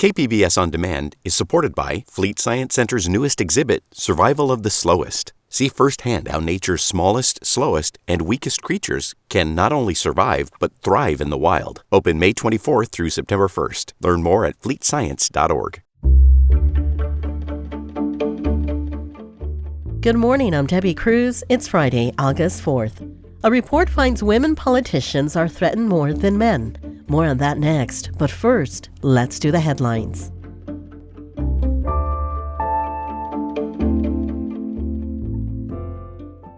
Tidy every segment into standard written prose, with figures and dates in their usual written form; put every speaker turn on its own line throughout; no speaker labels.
KPBS On Demand is supported by Fleet Science Center's newest exhibit, Survival of the Slowest. See firsthand how nature's smallest, slowest, and weakest creatures can not only survive, but thrive in the wild. Open May 24th through September 1st. Learn more at fleetscience.org.
Good morning, I'm Debbie Cruz. It's Friday, August 4th. A report finds women politicians are threatened more than men. More on that next, but first, let's do the headlines.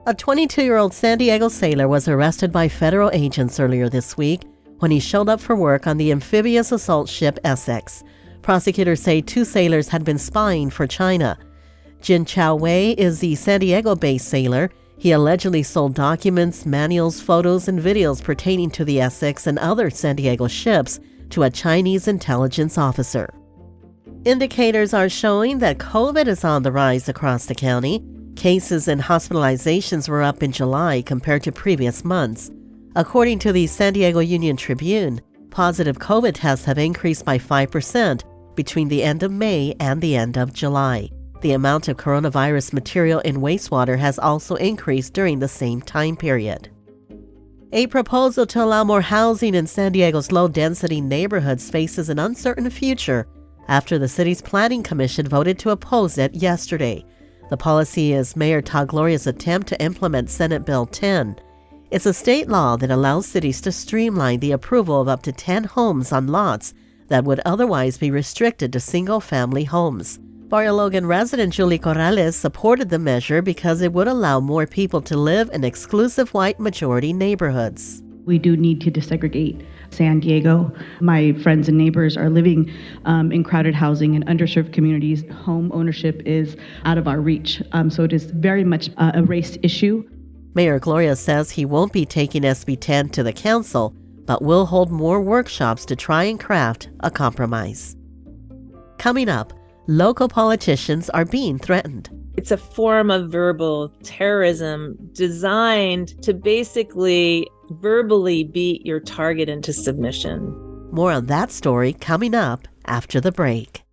A 22-year-old San Diego sailor was arrested by federal agents earlier this week when he showed up for work on the amphibious assault ship Essex. Prosecutors say two sailors had been spying for China. Jin Chao Wei is the San Diego-based sailor. He allegedly sold documents, manuals, photos, and videos pertaining to the Essex and other San Diego ships to a Chinese intelligence officer. Indicators are showing that COVID is on the rise across the county. Cases and hospitalizations were up in July compared to previous months. According to the San Diego Union Tribune, positive COVID tests have increased by 5% between the end of May and the end of July. The amount of coronavirus material in wastewater has also increased during the same time period. A proposal to allow more housing in San Diego's low-density neighborhoods faces an uncertain future after the city's planning commission voted to oppose it yesterday. The policy is Mayor Todd Gloria's attempt to implement Senate Bill 10. It's a state law that allows cities to streamline the approval of up to 10 homes on lots that would otherwise be restricted to single-family homes. Barrio Logan resident Julie Corrales supported the measure because it would allow more people to live in exclusive white majority neighborhoods.
We do need to desegregate San Diego. My friends and neighbors are living in crowded housing in underserved communities. Home ownership is out of our reach, so it is very much a race issue.
Mayor Gloria says he won't be taking SB 10 to the council, but will hold more workshops to try and craft a compromise. Coming up, local politicians are being threatened.
It's a form of verbal terrorism designed to basically verbally beat your target into submission.
More on that story coming up after the break.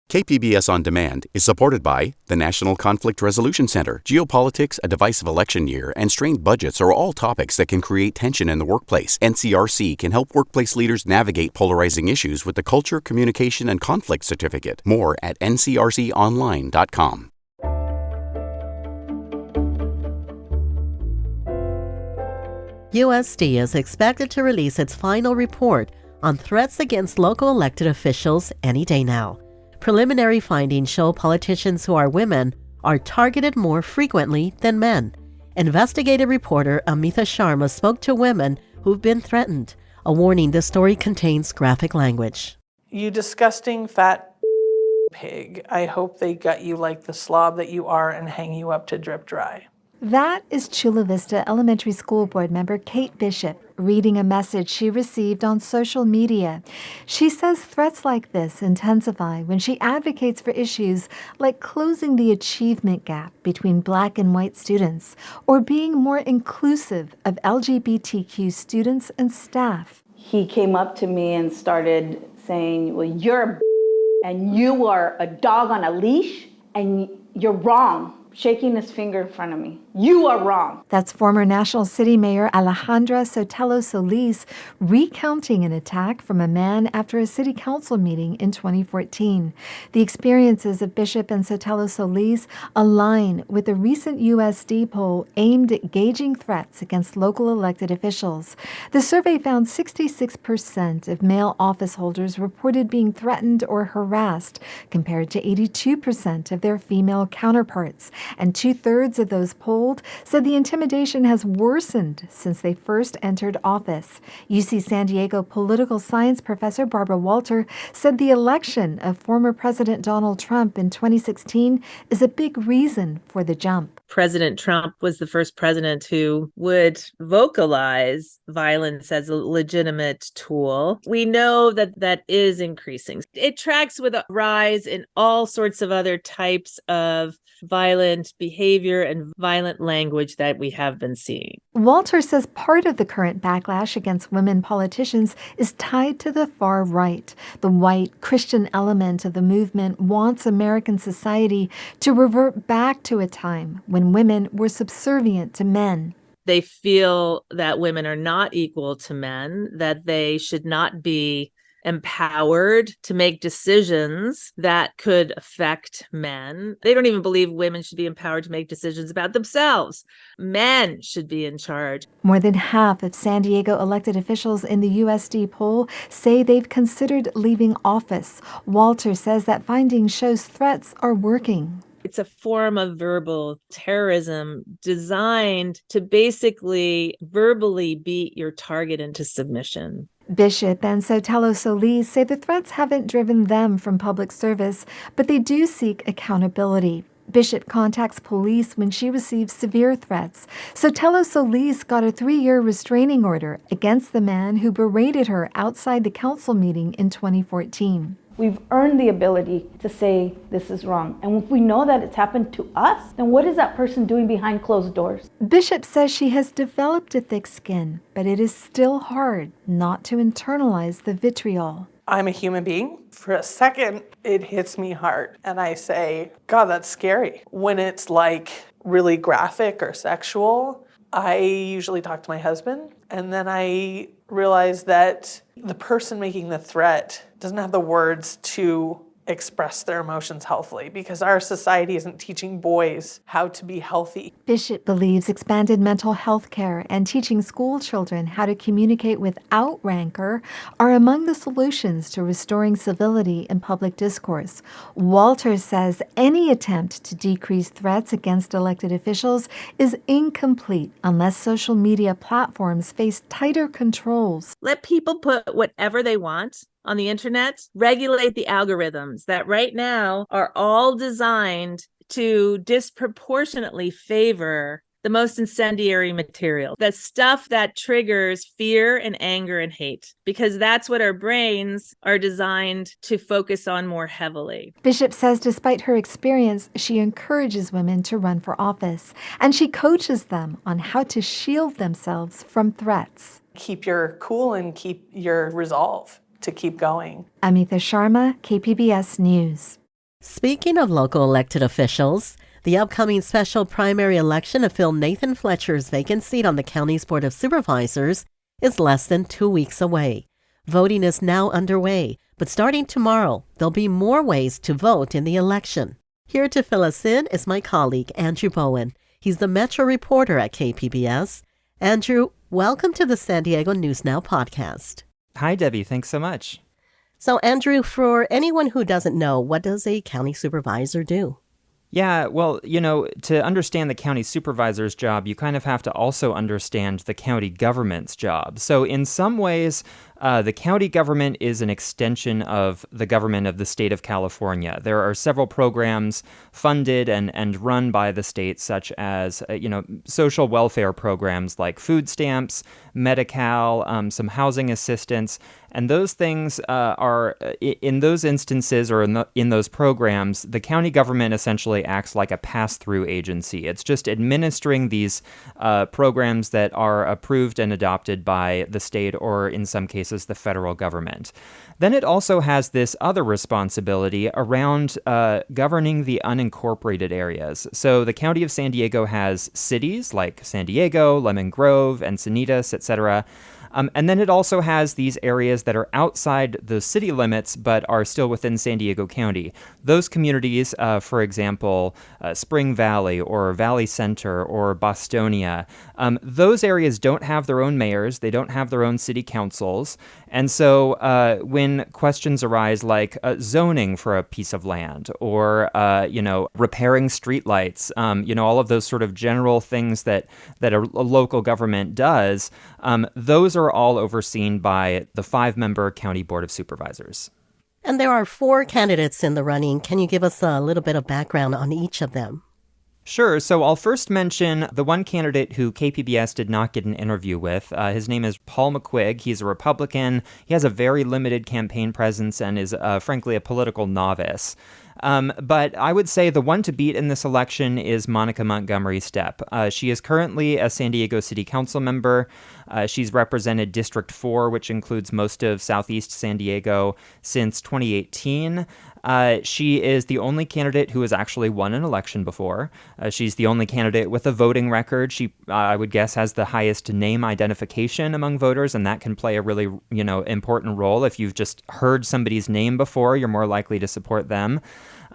KPBS On Demand is supported by the National Conflict Resolution Center. Geopolitics, a divisive election year, and strained budgets are all topics that can create tension in the workplace. NCRC can help workplace leaders navigate polarizing issues with the Culture, Communication, and Conflict Certificate. More at ncrconline.com.
USD is expected to release its final report on threats against local elected officials any day now. Preliminary findings show politicians who are women are targeted more frequently than men. Investigative reporter Amitha Sharma spoke to women who've been threatened. A warning, this story contains graphic language.
You disgusting fat pig. I hope they gut you like the slob that you are and hang you up to drip dry.
That is Chula Vista Elementary School Board member Kate Bishop reading a message she received on social media. She says threats like this intensify when she advocates for issues like closing the achievement gap between Black and white students or being more inclusive of LGBTQ students and staff.
He came up to me and started saying, well, you're a and you are a dog on a leash and you're wrong. Shaking his finger in front of me. You are wrong.
That's former National City Mayor Alejandra Sotelo Solis recounting an attack from a man after a city council meeting in 2014. The experiences of Bishop and Sotelo Solis align with a recent USD poll aimed at gauging threats against local elected officials. The survey found 66% of male office holders reported being threatened or harassed, compared to 82% of their female counterparts. And 2/3 of those polled said the intimidation has worsened since they first entered office. UC San Diego political science professor Barbara Walter said the election of former President Donald Trump in 2016 is a big reason for the jump.
President Trump was the first president who would vocalize violence as a legitimate tool. We know that that is increasing. It tracks with a rise in all sorts of other types of violent behavior and violent language that we have been seeing.
Walter says part of the current backlash against women politicians is tied to the far right. The white Christian element of the movement wants American society to revert back to a time when women were subservient to men.
They feel that women are not equal to men, that they should not be empowered to make decisions that could affect men. They don't even believe women should be empowered to make decisions about themselves. Men should be in charge.
More than half of San Diego elected officials in the USD poll say they've considered leaving office. Walter says that finding shows threats are working.
It's a form of verbal terrorism designed to basically verbally beat your target into submission.
Bishop and Sotelo Solis say the threats haven't driven them from public service, but they do seek accountability. Bishop contacts police when she receives severe threats. Sotelo Solis got a 3-year restraining order against the man who berated her outside the council meeting in 2014.
We've earned the ability to say this is wrong. And if we know that it's happened to us, then what is that person doing behind closed doors?
Bishop says she has developed a thick skin, but it is still hard not to internalize the vitriol.
I'm a human being. For a second, it hits me hard. And I say, God, that's scary. When it's like really graphic or sexual, I usually talk to my husband. And then I realize that the person making the threat doesn't have the words to express their emotions healthily because our society isn't teaching boys how to be healthy.
Bishop believes expanded mental health care and teaching school children how to communicate without rancor are among the solutions to restoring civility in public discourse. Walter says any attempt to decrease threats against elected officials is incomplete unless social media platforms face tighter controls.
Let people put whatever they want on the internet, regulate the algorithms that right now are all designed to disproportionately favor the most incendiary material, the stuff that triggers fear and anger and hate, because that's what our brains are designed to focus on more heavily.
Bishop says despite her experience, she encourages women to run for office, and she coaches them on how to shield themselves from threats.
Keep your cool and keep your resolve to keep going.
Amita Sharma, KPBS News.
Speaking of local elected officials, the upcoming special primary election to fill Nathan Fletcher's vacant seat on the county's Board of Supervisors is less than 2 weeks away. Voting is now underway, but starting tomorrow, there'll be more ways to vote in the election. Here to fill us in is my colleague, Andrew Bowen. He's the Metro reporter at KPBS. Andrew, welcome to the San Diego News Now podcast.
Hi, Debbie. Thanks so much.
So, Andrew, for anyone who doesn't know, what does a county supervisor do?
Yeah, well, to understand the county supervisor's job, you kind of have to also understand the county government's job. So in some ways, the county government is an extension of the government of the state of California. There are several programs funded and run by the state, such as, social welfare programs like food stamps, Medi-Cal, some housing assistance. And those things are, in those instances or in those programs, the county government essentially acts like a pass-through agency. It's just administering these programs that are approved and adopted by the state or, in some cases, the federal government. Then it also has this other responsibility around governing the unincorporated areas. So the county of San Diego has cities like San Diego, Lemon Grove, Encinitas, etc. And then it also has these areas that are outside the city limits but are still within San Diego County. Those communities, for example, Spring Valley or Valley Center or Bostonia, those areas don't have their own mayors. They don't have their own city councils. And so when questions arise like zoning for a piece of land or, repairing streetlights, all of those sort of general things that a local government does, those are all overseen by the 5-member County Board of Supervisors.
And there are 4 candidates in the running. Can you give us a little bit of background on each of them?
Sure. So I'll first mention the one candidate who KPBS did not get an interview with. His name is Paul McQuigg. He's a Republican. He has a very limited campaign presence and is, frankly, a political novice. But I would say the one to beat in this election is Monica Montgomery Steppe. She is currently a San Diego City Council member. She's represented District 4, which includes most of Southeast San Diego, since 2018. She is the only candidate who has actually won an election before. She's the only candidate with a voting record. She, I would guess, has the highest name identification among voters, and that can play a really, important role. If you've just heard somebody's name before, you're more likely to support them.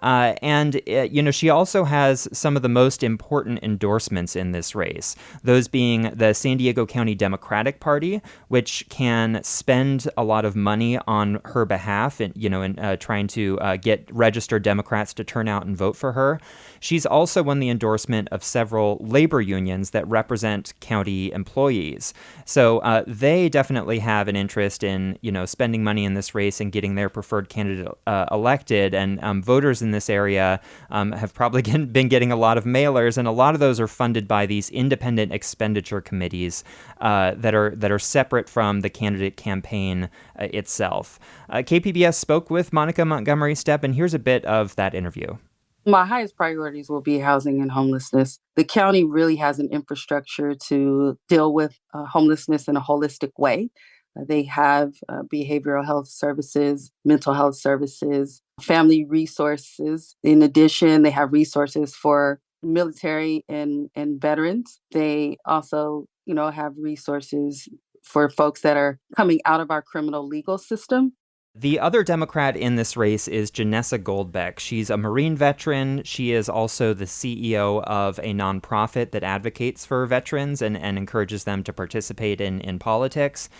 She also has some of the most important endorsements in this race, those being the San Diego County Democratic Party, which can spend a lot of money on her behalf in trying to get registered Democrats to turn out and vote for her. She's also won the endorsement of several labor unions that represent county employees. So they definitely have an interest in, spending money in this race and getting their preferred candidate elected. And voters in this area have probably been getting a lot of mailers, and a lot of those are funded by these independent expenditure committees that are separate from the candidate campaign itself. KPBS spoke with Monica Montgomery Steppe, and here's a bit of that interview.
My highest priorities will be housing and homelessness. The county really has an infrastructure to deal with homelessness in a holistic way. They have behavioral health services, mental health services, family resources. In addition, they have resources for military and veterans. They also, have resources for folks that are coming out of our criminal legal system.
The other Democrat in this race is Janessa Goldbeck. She's a Marine veteran. She is also the CEO of a nonprofit that advocates for veterans and encourages them to participate in politics.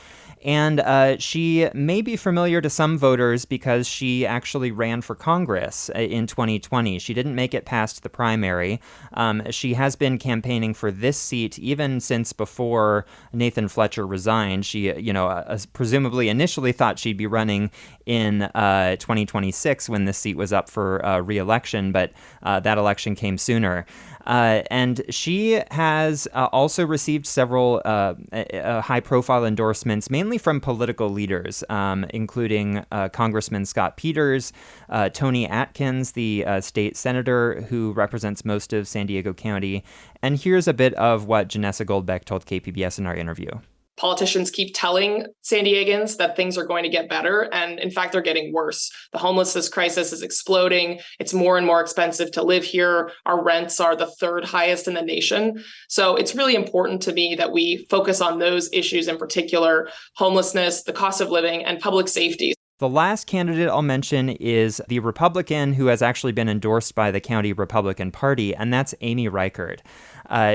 And she may be familiar to some voters because she actually ran for Congress in 2020. She didn't make it past the primary. She has been campaigning for this seat even since before Nathan Fletcher resigned. She, presumably initially thought she'd be running in 2026 when this seat was up for re-election, but that election came sooner. And she has also received several high-profile endorsements, mainly from political leaders, including Congressman Scott Peters, Tony Atkins, the state senator who represents most of San Diego County. And here's a bit of what Janessa Goldbeck told KPBS in our interview.
Politicians keep telling San Diegans that things are going to get better, and in fact, they're getting worse. The homelessness crisis is exploding. It's more and more expensive to live here. Our rents are the third highest in the nation. So it's really important to me that we focus on those issues in particular: homelessness, the cost of living, and public safety.
The last candidate I'll mention is the Republican who has actually been endorsed by the county Republican Party, and that's Amy Reichert.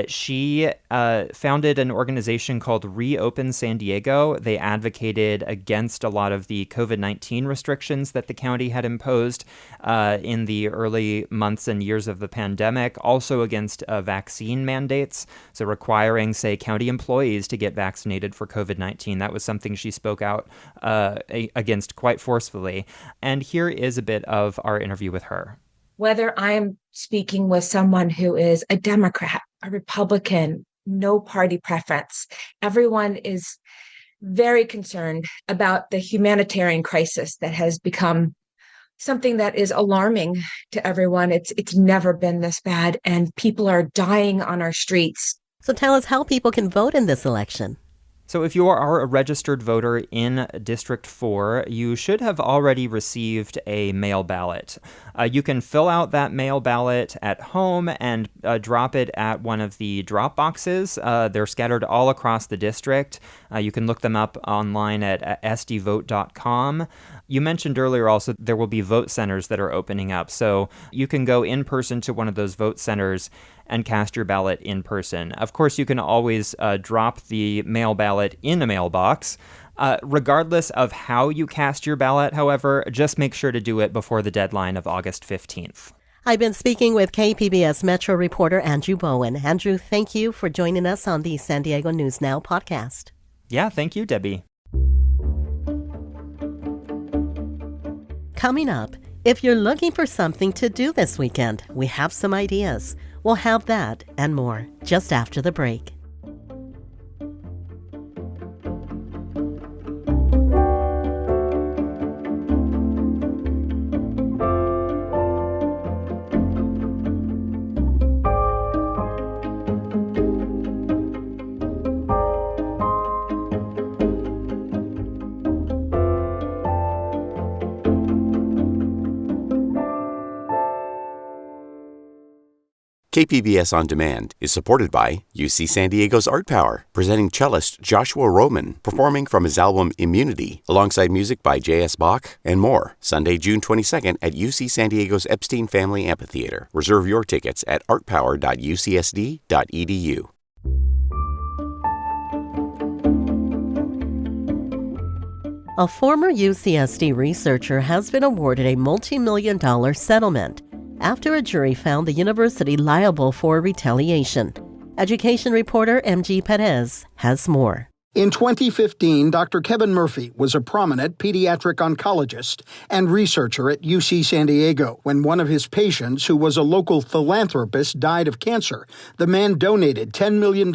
She founded an organization called Reopen San Diego. They advocated against a lot of the COVID-19 restrictions that the county had imposed in the early months and years of the pandemic, also against vaccine mandates, so requiring, say, county employees to get vaccinated for COVID-19. That was something she spoke out against quite forcefully. And here is a bit of our interview with her.
Whether I'm speaking with someone who is a Democrat, a Republican, no party preference, everyone is very concerned about the humanitarian crisis that has become something that is alarming to everyone. It's never been this bad, and people are dying on our streets.
So tell us how people can vote in this election.
So if you are a registered voter in District 4, you should have already received a mail ballot. You can fill out that mail ballot at home and drop it at one of the drop boxes. They're scattered all across the district. You can look them up online at sdvote.com. You mentioned earlier also there will be vote centers that are opening up. So you can go in person to one of those vote centers and cast your ballot in person. Of course, you can always drop the mail ballot in a mailbox. Regardless of how you cast your ballot, however, just make sure to do it before the deadline of August 15th.
I've been speaking with KPBS Metro reporter Andrew Bowen. Andrew, thank you for joining us on the San Diego News Now podcast.
Yeah, thank you, Debbie.
Coming up, if you're looking for something to do this weekend, we have some ideas. We'll have that and more just after the break.
KPBS On Demand is supported by UC San Diego's Art Power, presenting cellist Joshua Roman, performing from his album Immunity, alongside music by J.S. Bach and more, Sunday, June 22nd at UC San Diego's Epstein Family Amphitheater. Reserve your tickets at artpower.ucsd.edu.
A former UCSD researcher has been awarded a multi-million-dollar settlement after a jury found the university liable for retaliation. Education reporter MG Perez has more.
In 2015, Dr. Kevin Murphy was a prominent pediatric oncologist and researcher at UC San Diego. When one of his patients, who was a local philanthropist, died of cancer, the man donated $10 million,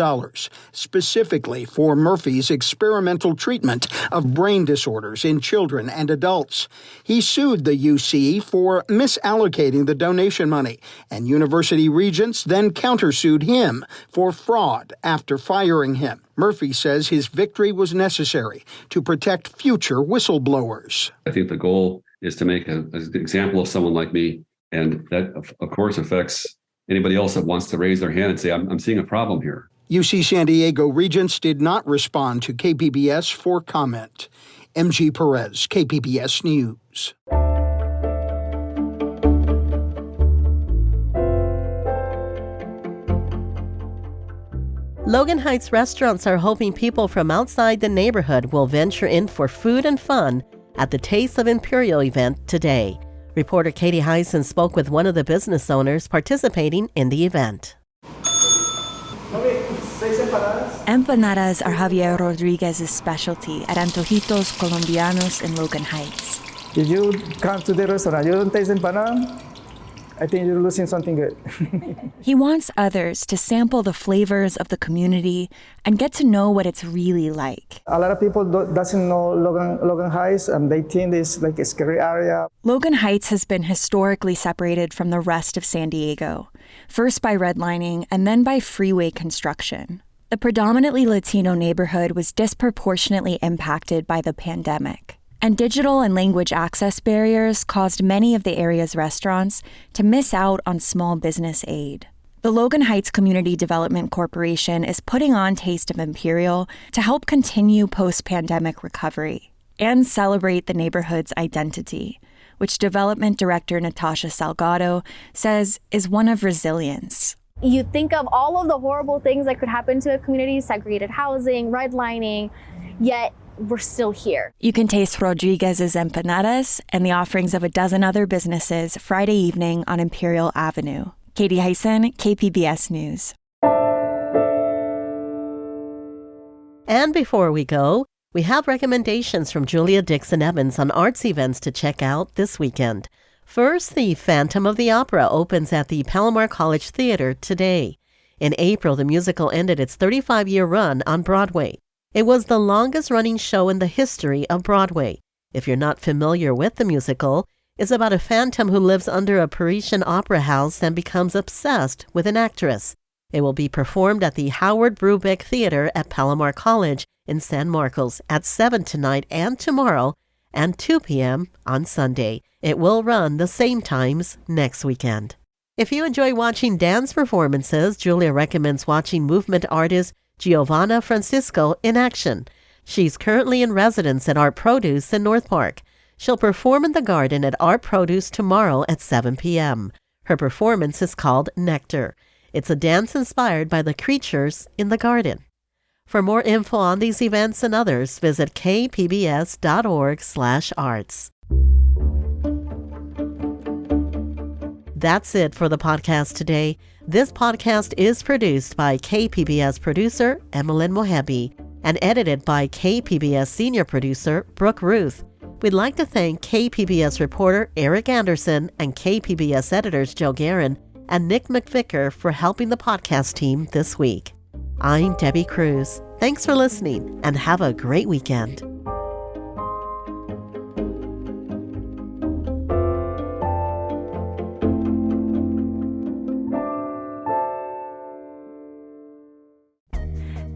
specifically for Murphy's experimental treatment of brain disorders in children and adults. He sued the UC for misallocating the donation money, and university regents then countersued him for fraud after firing him. Murphy says his victory was necessary to protect future whistleblowers.
I think the goal is to make an example of someone like me, and that, of course, affects anybody else that wants to raise their hand and say, I'm seeing a problem here.
UC San Diego regents did not respond to KPBS for comment. MG Perez, KPBS News.
Logan Heights restaurants are hoping people from outside the neighborhood will venture in for food and fun at the Taste of Imperial event today. Reporter Katie Heisen spoke with one of the business owners participating in the event.
Empanadas are Javier Rodriguez's specialty at Antojitos Colombianos in Logan Heights.
If you come to the restaurant, you don't taste empanada, I think you're losing something good.
He wants others to sample the flavors of the community and get to know what it's really like.
A lot of people doesn't know Logan Heights, and they think it's like a scary area.
Logan Heights has been historically separated from the rest of San Diego, first by redlining and then by freeway construction. The predominantly Latino neighborhood was disproportionately impacted by the pandemic, and digital and language access barriers caused many of the area's restaurants to miss out on small business aid. The Logan Heights Community Development Corporation is putting on Taste of Imperial to help continue post-pandemic recovery and celebrate the neighborhood's identity, which Development Director Natasha Salgado says is one of resilience.
You think of all of the horrible things that could happen to a community, segregated housing, redlining, yet we're still here.
You can taste Rodriguez's empanadas and the offerings of a dozen other businesses Friday evening on Imperial Avenue. Katie Heisen, KPBS News.
And before we go, we have recommendations from Julia Dixon Evans on arts events to check out this weekend. First, the Phantom of the Opera opens at the Palomar College Theater today. In April, the musical ended its 35-year run on Broadway. It was the longest-running show in the history of Broadway. If you're not familiar with the musical, it's about a phantom who lives under a Parisian opera house and becomes obsessed with an actress. It will be performed at the Howard Brubeck Theater at Palomar College in San Marcos at 7 tonight and tomorrow, and 2 p.m. on Sunday. It will run the same times next weekend. If you enjoy watching dance performances, Julia recommends watching movement artist Giovanna Francisco in action. She's currently in residence at Art Produce in North Park. She'll perform in the garden at Art Produce tomorrow at 7 p.m. Her performance is called Nectar. It's a dance inspired by the creatures in the garden. For more info on these events and others, visit kpbs.org/arts. That's it for the podcast today. This podcast is produced by KPBS producer Emmeline Mohebi and edited by KPBS senior producer Brooke Ruth. We'd like to thank KPBS reporter Eric Anderson and KPBS editors Joe Guerin and Nick McVicker for helping the podcast team this week. I'm Debbie Cruz. Thanks for listening, and have a great weekend.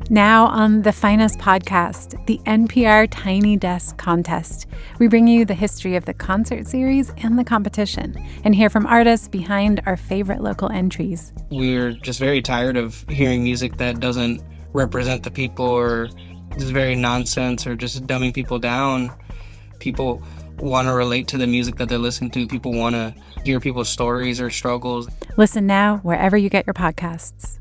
Now on The Finest Podcast, the NPR Tiny Desk Contest. We bring you the history of the concert series and the competition, and hear from artists behind our favorite local entries.
We're just very tired of hearing music that doesn't represent the people, or is very nonsense, or just dumbing people down. People want to relate to the music that they're listening to. People want to hear people's stories or struggles.
Listen now wherever you get your podcasts.